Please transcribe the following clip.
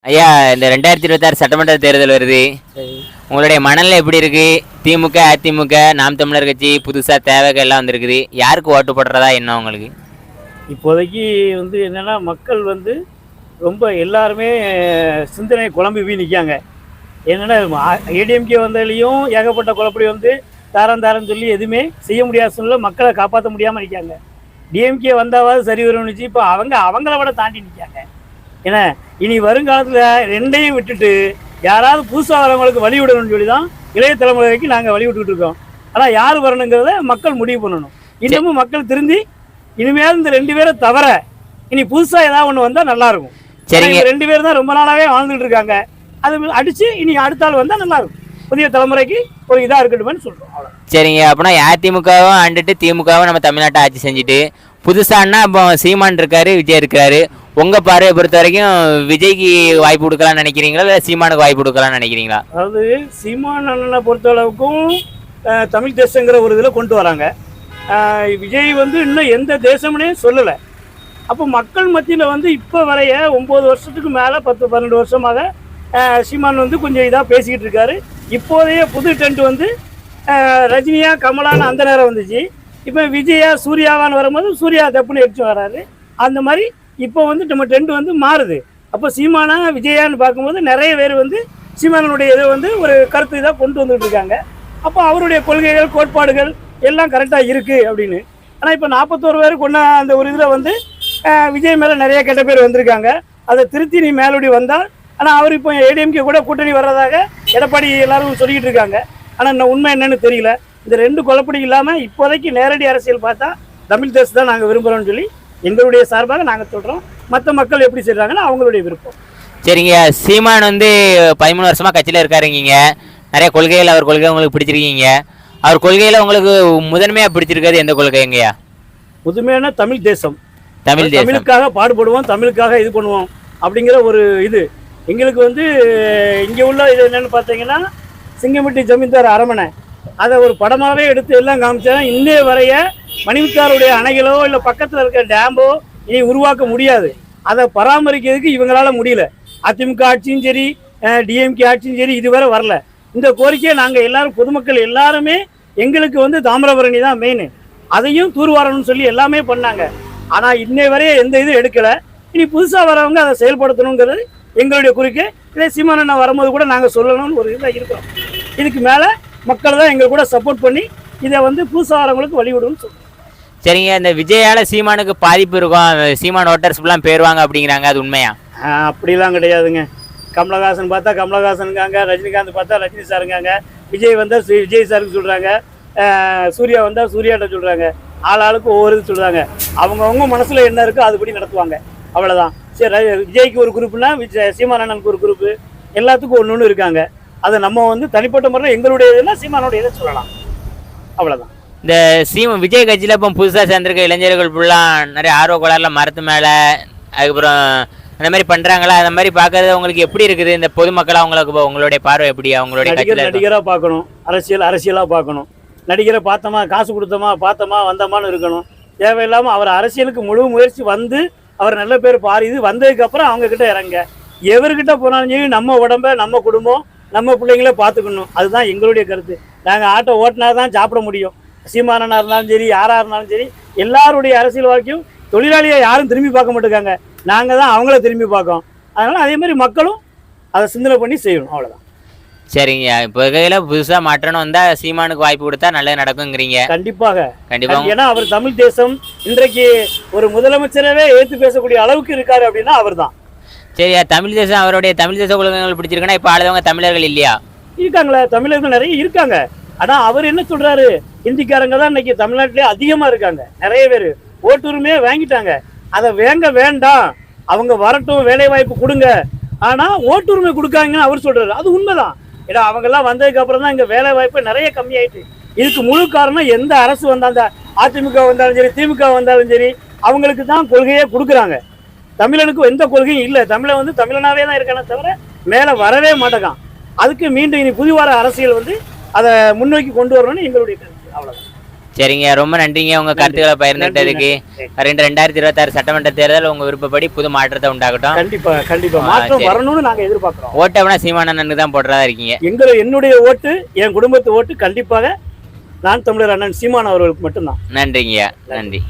ஐயா, இந்த 2026 சட்டமன்ற தேர்தல் வருது. உங்களுடைய மனநிலை எப்படி இருக்கு? திமுக, அதிமுக, நாம் தமிழர் கட்சி, புதுசா தேவைகள் எல்லாம் வந்திருக்குது. யாருக்கு ஓட்டு போடுறதா என்ன உங்களுக்கு? இப்போதைக்கு என்னன்னா மக்கள் ரொம்ப எல்லாருமே சிந்தனை குழம்பி நிற்காங்க. என்னென்னா ஏடிஎம்கே வந்ததுலேயும் ஏகப்பட்ட குழப்படி தாரம் சொல்லி எதுவுமே செய்ய முடியாத சூழ்நிலை மக்களை காப்பாற்ற முடியாமல் நிற்காங்க. டிஎம்கே வந்தாவது சரி வரும்னுச்சு. இப்போ அவங்கள விட தாண்டி நிற்காங்க. ஏன்னா இனி வருங்காலத்தில் ரெண்டையும் விட்டுட்டு யாராவது புதுசாக வரவங்களுக்கு வழி விடணும்னு சொல்லி தான் இளைய தலைமுறைக்கு நாங்கள் வழி விட்டுக்கிட்டு இருக்கோம். ஆனால் யார் வரணுங்கிறத மக்கள் முடிவு பண்ணணும். இன்னமும் மக்கள் திருந்தி இனிமேல் இந்த 2 பேரை தவிர இனி புதுசாக ஏதாவது ஒன்று வந்தால் நல்லாயிருக்கும். சரிங்க, 2 பேர் தான் ரொம்ப நாளாகவே வாழ்ந்துட்டு இருக்காங்க. அது அடித்து இனி அடுத்த ஆள் வந்தால் நல்லாயிருக்கும். புதிய தலைமுறைக்கு ஒரு இதாக இருக்கட்டும்னு சொல்கிறோம். அவ்வளோ. சரிங்க, அப்படின்னா அதிமுகவும் ஆண்டுட்டு திமுகவும் நம்ம தமிழ்நாட்டை ஆட்சி செஞ்சுட்டு புதுசான்னா இப்போ சீமான் இருக்காரு, விஜய் இருக்காரு. உங்கள் பார்வையை பொறுத்த வரைக்கும் விஜய்க்கு வாய்ப்பு கொடுக்கலாம்னு நினைக்கிறீங்களா, இல்லை சீமானுக்கு வாய்ப்பு கொடுக்கலாம்னு நினைக்கிறீங்களா? அதாவது சீமான் அண்ணனை பொறுத்த அளவுக்கும் தமிழ் தேசங்கிற ஒரு இதில் கொண்டு வராங்க. விஜய் இன்னும் எந்த தேசம்னே சொல்லலை. அப்போ மக்கள் மத்தியில் இப்போ வரைய 9 வருஷத்துக்கு மேலே 10-12 வருஷமாக சீமான் கொஞ்சம் இதாக பேசிக்கிட்டு இருக்காரு. இப்போதைய புது டென்ட் ரஜினியா கமலான்னு அந்த நேரம் வந்துச்சு. இப்போ விஜயா சூர்யாவான்னு வரும்போது சூர்யா தப்புன்னு எடுத்து வராரு. அந்த மாதிரி இப்போ நம்ம டென்ட் மாறுது. அப்போ சீமானா விஜயான்னு பார்க்கும்போது நிறைய பேர் சீமானனுடைய இதை ஒரு கருத்து இதாக கொண்டு வந்துட்டு இருக்காங்க. அப்போ அவருடைய கொள்கைகள் கோட்பாடுகள் எல்லாம் கரெக்டாக இருக்குது அப்படின்னு. ஆனால் இப்போ 41 பேர் கொண்ட அந்த ஒரு இதில் விஜய் மேலே நிறைய கெட்ட பேர் வந்திருக்காங்க. அதை திருத்தி நீ மேலோடி வந்தால். ஆனால் அவர் இப்போ ஏடிஎம்கே கூட கூட்டணி வர்றதாக எடப்பாடி எல்லாரும் சொல்லிக்கிட்டு இருக்காங்க. ஆனால் இன்னும் உண்மை என்னன்னு தெரியல. இந்த 2 குழப்படி இல்லாமல் இப்போதைக்கு நேரடி அரசியல் பார்த்தா தமிழ் தேசம் தான் நாங்கள் விரும்புகிறோம்னு சொல்லி எங்களுடைய சார்பாக நாங்கள் சொல்கிறோம். மற்ற மக்கள் எப்படி செய்கிறாங்கன்னா அவங்களுடைய விருப்பம். சரிங்க, சீமான் 13 வருஷமாக கட்சியில் இருக்காருங்க. நிறைய கொள்கைகள் அவர் கொள்கை உங்களுக்கு பிடிச்சிருக்கீங்க. அவர் கொள்கையில் உங்களுக்கு முதன்மையாக பிடிச்சிருக்காது எந்த கொள்கைங்கய்யா? முதன்மையான தமிழ் தேசம். தமிழுக்காக பாடுபடுவோம், தமிழுக்காக இது பண்ணுவோம் அப்படிங்கிற ஒரு இது எங்களுக்கு இங்கே உள்ள இது என்னென்னு பார்த்தீங்கன்னா சிங்கம்பட்டி ஜமீன்தார் அரமனை அதை ஒரு படமாகவே எடுத்து எல்லாம் காமிச்சா இன்னே வரைய மணிமுத்தாருடைய அணைகளோ இல்லை பக்கத்தில் இருக்க டேம்போ இனி உருவாக்க முடியாது. அதை பராமரிக்கிறதுக்கு இவங்களால முடியல. அதிமுக ஆட்சியும் சரி, டிஎம்கே ஆட்சியும் சரி, இதுவரை வரல. இந்த கோரிக்கையை நாங்கள் எல்லாரும் பொதுமக்கள் எல்லாருமே எங்களுக்கு தாமிரபரணி தான் மெயின், அதையும் தூர்வாரணும்னு சொல்லி எல்லாமே பண்ணாங்க. ஆனால் இன்னை வரைய எந்த இதுவும் எடுக்கலை. இனி புதுசாக வரவங்க அதை செயல்படுத்தணுங்கிறது எங்களுடைய குறிக்கை. இதே சீமானண்ணா வரும்போது கூட நாங்கள் சொல்லணும்னு ஒரு இதில் இருக்கிறோம். இதுக்கு மேலே மக்கள் தான் எங்களுக்கு கூட சப்போர்ட் பண்ணி இதை புதுசாக வரவங்களுக்கு வழிவிடும்னு சொல்லுவோம். சரிங்க, இந்த விஜயால சீமானுக்கு பாதிப்பு இருக்கும், சீமான் ஓட்டர்ஸ்லாம் பேருவாங்க அப்படிங்கிறாங்க, அது உண்மையா? அப்படிலாம் கிடையாதுங்க. கமலஹாசன் பார்த்தா கமலஹாசனுங்காங்க, ரஜினிகாந்த் பார்த்தா ரஜினி சாருங்காங்க, விஜய் வந்தால் விஜய் சாருக்கு சொல்கிறாங்க, சூர்யா வந்தால் சூர்யாட்ட சொல்கிறாங்க. ஆளுக்கு ஒவ்வொரு இது சொல்கிறாங்க. அவங்கவுங்க மனசில் என்ன இருக்கோ அதுபடி நடத்துவாங்க. அவ்வளோதான். சரி, விஜய்க்கு ஒரு குரூப்புனா சீமானண்ணனுக்கு ஒரு குரூப்பு, எல்லாத்துக்கும் ஒன்று இருக்காங்க. அதை நம்ம தனிப்பட்ட முறையில் எங்களுடைய இதெல்லாம் சீமானோட இதை சொல்லலாம். அவ்வளோதான். இந்த விஜய் கட்சியில் இப்போ புதுசாக சேர்ந்துருக்க இளைஞர்கள் ஃபுல்லாக நிறைய ஆர்வ கோளாறுல மரத்து மேலே அதுக்கப்புறம் அந்த மாதிரி பண்ணுறாங்களா? அந்த மாதிரி பார்க்கறது உங்களுக்கு எப்படி இருக்குது? இந்த பொதுமக்களாக அவங்களுக்கு உங்களுடைய பார்வை எப்படி? அவங்களுடைய நடிகராக பார்க்கணும், அரசியலாக பார்க்கணும். நடிகரை பார்த்தோமா, காசு கொடுத்தோமா, பார்த்தோமா, வந்தோமான்னு இருக்கணும். தேவையில்லாமல் அவர் அரசியலுக்கு முழு முயற்சி அவர் நல்ல பேர் பாரிது வந்ததுக்கப்புறம் அவங்கக்கிட்ட இறங்க. எவர்கிட்ட போனாலும் சரி நம்ம உடம்ப, நம்ம குடும்பம், நம்ம பிள்ளைங்கள பார்த்துக்கணும். அதுதான் எங்களுடைய கருத்து. நாங்கள் ஆட்டோ ஓட்டினா தான் சாப்பிட முடியும். சீமானனாக இருந்தாலும் சரி, யாராக இருந்தாலும் சரி, எல்லாருடைய அரசியல் வாழ்க்கையும் தொழிலாளியை யாரும் திரும்பி பார்க்க மாட்டேங்காங்க. நாங்கள் தான் அவங்கள திரும்பி பார்க்கோம். அதனால் அதே மாதிரி மக்களும் அதை சிந்தனை பண்ணி செய்யணும். அவ்வளோதான். சரிங்க, இப்போ கையில் புதுசாக மாற்றணும் வந்தால் சீமானுக்கு வாய்ப்பு கொடுத்தா நல்லது நடக்குங்கிறீங்க? கண்டிப்பாக. ஏன்னா அவர் தமிழ் தேசம் இன்றைக்கு ஒரு முதலமைச்சரவே ஏற்று பேசக்கூடிய அளவுக்கு இருக்காரு அப்படின்னா அவர் தான். சரியா, தமிழ் தேசம் அவருடைய தமிழ் தேச கொள்கைகள் பிடிச்சிருக்குன்னா இப்போ ஆளுதவங்க தமிழர்கள் இல்லையா? இருக்காங்களே, தமிழர்கள் நிறைய இருக்காங்க. ஆனால் அவர் என்ன சொல்றாரு, ஹிந்திக்காரங்க தான் இன்னைக்கு தமிழ்நாட்டிலே அதிகமாக இருக்காங்க. நிறைய பேர் ஓட்டுரிமையே வாங்கிட்டாங்க. அதை வேண்டாம், அவங்க வரட்டும், வேலை வாய்ப்பு கொடுங்க. ஆனால் ஓட்டுரிமை கொடுக்காங்கன்னு அவர் சொல்றாரு. அது உண்மைதான். ஏன்னா அவங்கெல்லாம் வந்ததுக்கு அப்புறம் தான் இங்கே வேலை வாய்ப்பு நிறைய கம்மியாயிட்டு. இதுக்கு முழு காரணம் எந்த அரசு வந்தால், அதிமுக வந்தாலும் சரி, திமுக வந்தாலும் சரி, அவங்களுக்கு தான் கொள்கையே கொடுக்குறாங்க. தமிழனுக்கு எந்த கொள்கையும் இல்லை. தமிழன் தமிழனாவே தான் இருக்கானே தவிர மேலே வரவே மாட்டேங்கான். அதுக்கு மீண்டும் இனி புதிவார அரசியல் அதை முன்னோக்கி கொண்டு வரணும்னு எங்களுடைய கருத்து. அவ்வளோதான். சரிங்க, ரொம்ப நன்றிங்க உங்க கருத்துக்களை பகிர்ந்துட்டதுக்கு. 2026 சட்டமன்ற தேர்தல் உங்க விருப்பப்படி புது மாற்றத்தை உண்டாகட்டும். கண்டிப்பா மாற்றம் வரணும்னு நாங்க எதிர்பார்க்கிறோம். ஓட்டு அப்படின்னா சீமானண்ணனுக்கு தான் போடுறதா இருக்கீங்க? என்னுடைய ஓட்டு, என் குடும்பத்து ஓட்டு கண்டிப்பாக நான் தமிழர் அண்ணன் சீமான் அவர்களுக்கு மட்டும்தான். நன்றிங்க, நன்றி.